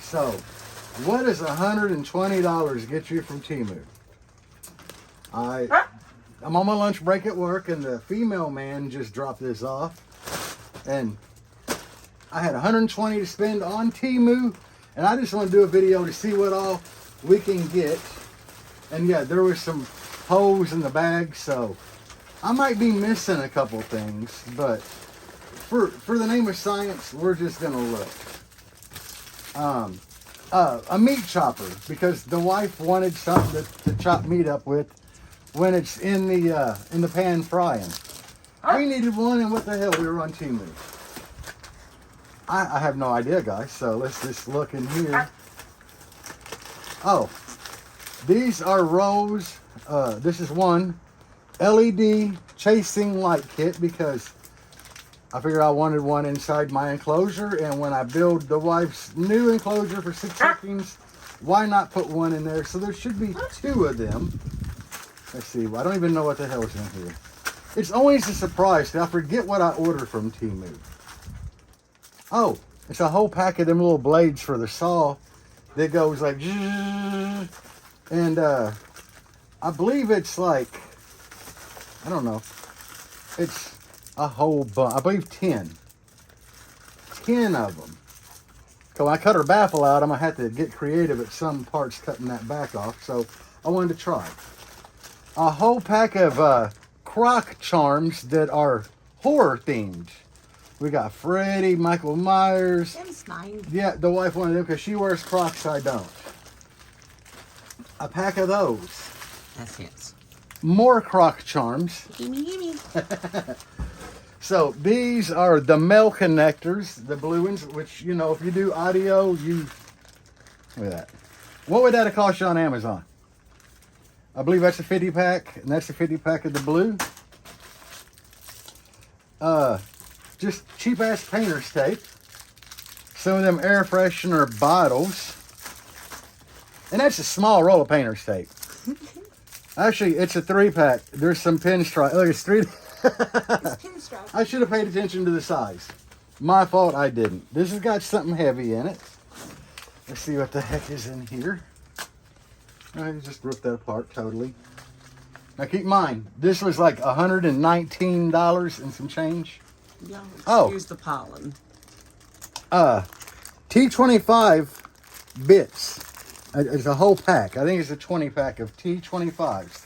So, what does $120 get you from Temu? I'm on my lunch break at work, and the female man just dropped this off, and I had $120 to spend on Temu, and I just want to do a video to see what all we can get. And yeah, there was some holes in the bag, so I might be missing a couple things, but for the name of science, we're just gonna look. A meat chopper, because the wife wanted something to chop meat up with when it's in the pan frying. We needed one, and what the hell, we were on Temu. I have no idea, guys, so let's just look in here. Oh, these are Rose. This is one LED chasing light kit, because I figured I wanted one inside my enclosure, and when I build the wife's new enclosure for 6 chickens, why not put one in there? So there should be 2 of them. Let's see, I don't even know what the hell is in here. It's always a surprise. I forget what I ordered from Temu. Oh, it's a whole pack of them little blades for the saw that goes like, and I believe it's like, I don't know, it's a whole bunch. I believe 10 of them. So when I cut her baffle out, I'm gonna have to get creative at some parts cutting that back off. So I wanted to try a whole pack of Croc Charms that are horror themed. We got Freddy, Michael Myers. Them's mine. Yeah, the wife wanted them because she wears Crocs, I don't. A pack of those. That's his. More Croc Charms. Gimme, gimme. So these are the male connectors, the blue ones, which, you know, if you do audio, look at that. What would that have cost you on Amazon? I believe that's a 50 pack, and that's a 50 pack of the blue. Just cheap ass painter's tape. Some of them air freshener bottles. And that's a small roll of painter's tape. Actually, it's a 3-pack. There's some pinstripe. Look, it's 3. It's pinstripe. I should have paid attention to the size. My fault, I didn't. This has got something heavy in it. Let's see what the heck is in here. I just ripped that apart totally. Now keep in mind, this was like $119 and some change. Yeah, Oh. excuse the pollen. T25 bits. It's a whole pack. I think it's a 20 pack of T25s.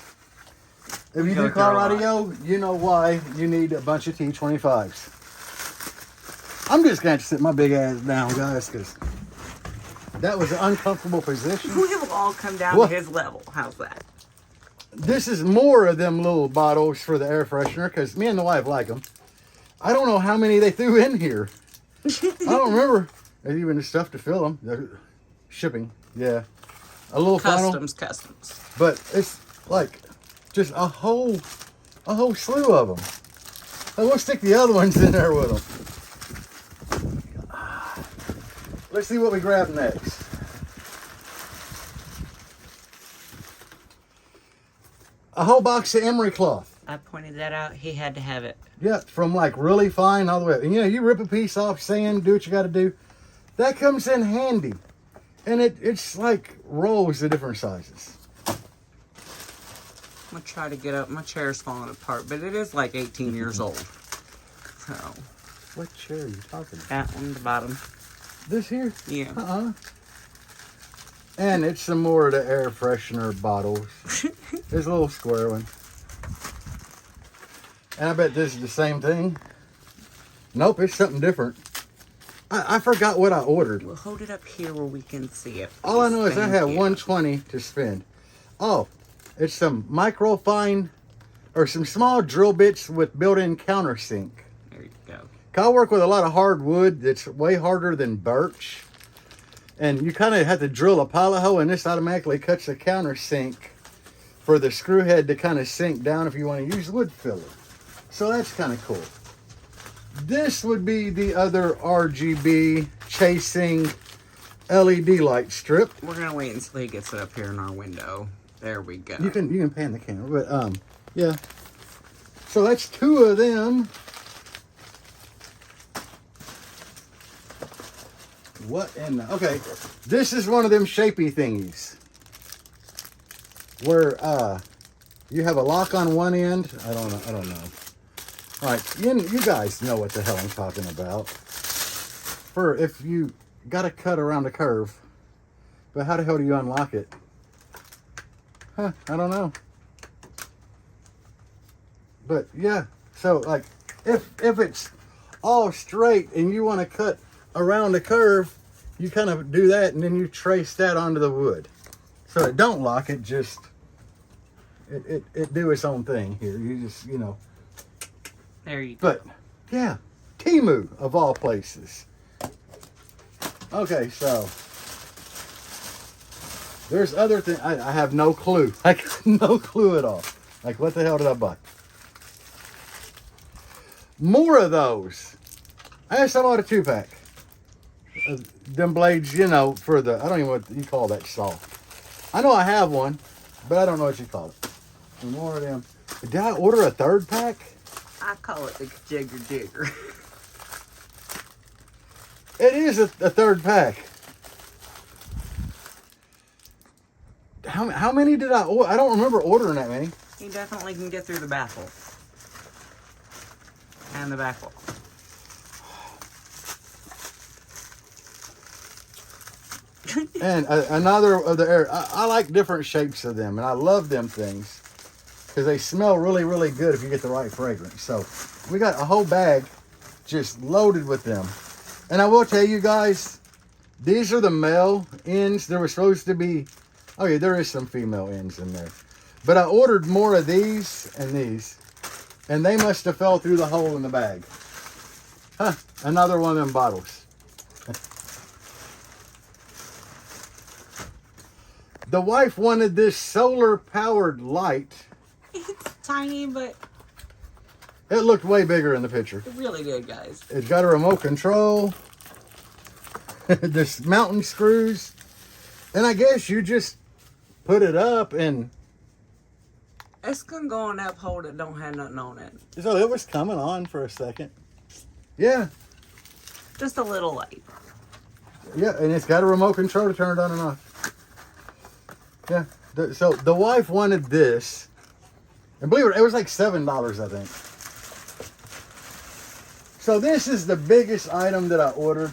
If you do car audio, you know why you need a bunch of T25s. I'm just going to sit my big ass down, guys, because that was an uncomfortable position. We will all come down to his level. How's that? This is more of them little bottles for the air freshener, because me and the wife like them. I don't know how many they threw in here. I don't remember. There's even stuff to fill them. They're shipping, yeah. A little Customs. But it's like just a whole slew of them. And we'll stick the other ones in there with them. Let's see what we grab next. A whole box of Emer Cloth. I pointed that out. He had to have it. Yeah, from like really fine all the way. And you know, you rip a piece off, sand, do what you got to do. That comes in handy. And it's like rolls of different sizes. I'm going to try to get up. My chair's falling apart, but it is like 18 years old. So. What chair are you talking about? That one, the bottom. This here? Yeah. And it's some more of the air freshener bottles. There's a little square one. And I bet this is the same thing. Nope, it's something different. I forgot what I ordered. We'll hold it up here where we can see it. All I know is I have $120 to spend. Oh, it's some microfine or some small drill bits with built-in countersink. There you go. I work with a lot of hardwood that's way harder than birch. And you kind of have to drill a pilot hole, and this automatically cuts the countersink for the screw head to kind of sink down if you want to use wood filler. So that's kind of cool. This would be the other RGB chasing LED light strip. We're going to wait until he gets it up here in our window. There we go. You can pan the camera, but yeah. So that's 2 of them. What in the... Okay, this is one of them Shapy Thingies. Where you have a lock on one end. I don't know. All right, you guys know what the hell I'm talking about. For if you got to cut around a curve. But how the hell do you unlock it? Huh, I don't know. But yeah, so like if it's all straight and you want to cut around the curve, you kind of do that and then you trace that onto the wood. So it don't lock, it just it do its own thing here. You just, you know. There you go. But yeah, Temu of all places. Okay, so there's other things. I have no clue. I got no clue at all. Like, what the hell did I buy? More of those. I guess I bought a 2-pack. Them blades, you know, for the, I don't even know what you call that saw. I know I have one, but I don't know what you call it. And more of them. Did I order a 3rd pack? I call it the jigger jigger. It is a 3rd pack. How many did I order? I don't remember ordering that many. You definitely can get through the baffle. And the baffle. And another of the air. I like different shapes of them, and I love them things because they smell really, really good if you get the right fragrance. So we got a whole bag just loaded with them. And I will tell you guys, these are the male ends. There was supposed to be, oh yeah, there is some female ends in there. But I ordered more of these, and they must have fell through the hole in the bag. Huh, another one of them bottles. The wife wanted this solar-powered light. It's tiny, but It looked way bigger in the picture. it really did, guys. It's got a remote control. There's mountain screws. And I guess you just put it up and... It's gonna go on that pole that don't have nothing on it. So it was coming on for a second. Yeah. Just a little light. Yeah, and it's got a remote control to turn it on and off. Yeah. So the wife wanted this. And believe it was like $7, I think. So this is the biggest item that I ordered.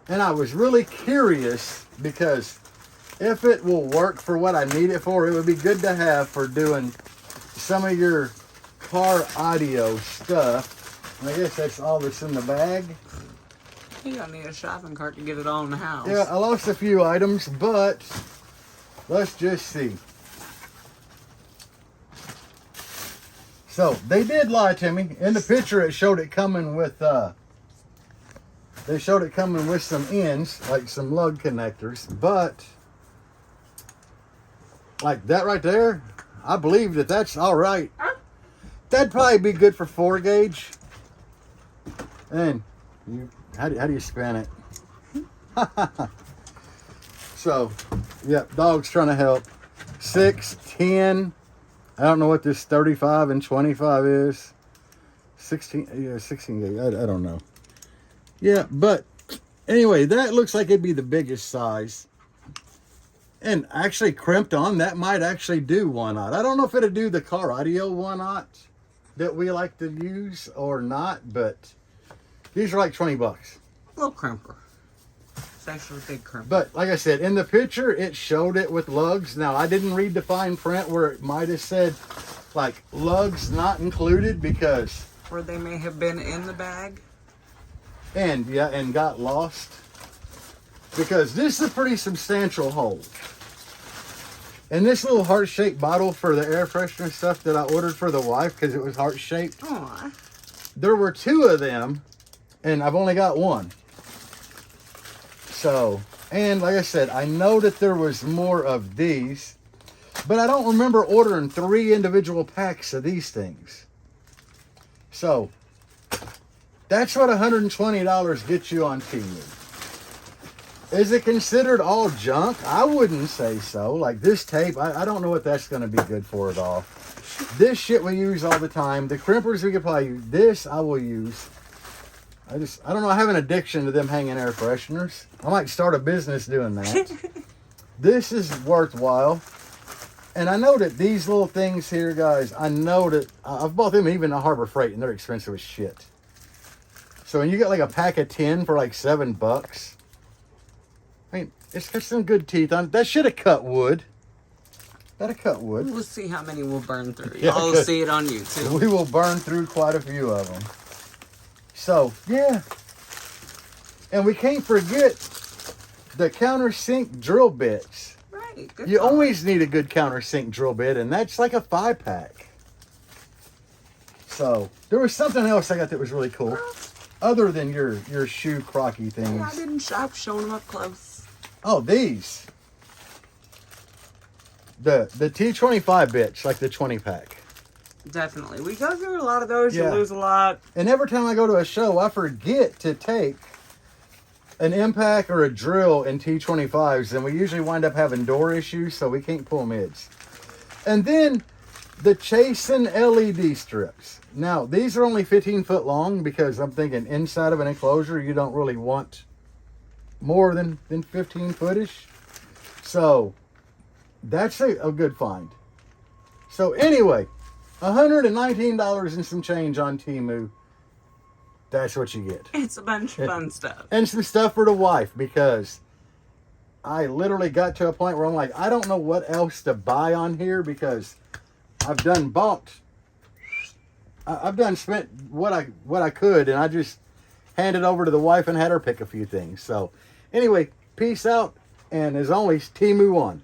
And I was really curious because if it will work for what I need it for, it would be good to have for doing some of your car audio stuff. And I guess that's all that's in the bag. You don't need a shopping cart to get it all in the house. Yeah, I lost a few items, but let's just see. So they did lie to me. In the picture, it showed it coming with they showed it coming with some ends, like some lug connectors, but like that right there, I believe that that's all right. That'd probably be good for 4 gauge. And you, how do you spin it? So, yeah, dog's trying to help. 6, 10. I don't know what this 35 and 25 is. 16, yeah, 16 gauge. I don't know. Yeah, but anyway, that looks like it'd be the biggest size. And actually crimped on, that might actually do 1/0. I don't know if it'll do the car audio 1/0 that we like to use or not, but these are like 20 bucks. A little crimper. It's actually a big crimper. But like I said, in the picture, it showed it with lugs. Now, I didn't read the fine print where it might have said, like, lugs not included because... Or they may have been in the bag. And, yeah, and got lost. Because this is a pretty substantial hole. And this little heart-shaped bottle for the air freshener stuff that I ordered for the wife because it was heart-shaped. Aw. There were 2 of them, and I've only got 1. So, and like I said, I know that there was more of these, but I don't remember ordering 3 individual packs of these things. So, that's what $120 gets you on Temu. Is it considered all junk? I wouldn't say so. Like this tape, I don't know what that's going to be good for at all. This shit we use all the time. The crimpers we could probably use. This I will use. I don't know, I have an addiction to them hanging air fresheners. I might start a business doing that. This is worthwhile. And I know that these little things here, guys, I know that I've bought them even at Harbor Freight, and they're expensive as shit. So when you get like a pack of 10 for like $7, I mean, it's got some good teeth on it. That should have cut wood. That'd cut wood. We'll see how many we'll burn through. Yeah, Y'all will see it on YouTube. We will burn through quite a few of them. So, yeah. And we can't forget the countersink drill bits. Right. Good You thought. always need a good countersink drill bit, and that's like a 5-pack. So, there was something else I got that was really cool. Other than your shoe crocky things. Yeah, I didn't shop showing them up close. Oh, these. The T25 bits, like the 20-pack. Definitely. We go through a lot of those. Yeah. You lose a lot. And every time I go to a show, I forget to take an impact or a drill in T25s, and we usually wind up having door issues, so we can't pull mids. And then the Chasing LED strips. Now, these are only 15 foot long because I'm thinking inside of an enclosure, you don't really want more than 15 footish. So, that's a good find. So, anyway, $119 and some change on Temu. That's what you get. It's a bunch of fun stuff. And some stuff for the wife, because I literally got to a point where I'm like, I don't know what else to buy on here, because I've done spent what I could, and I just handed over to the wife and had her pick a few things. So anyway, peace out, and as always, Temu on.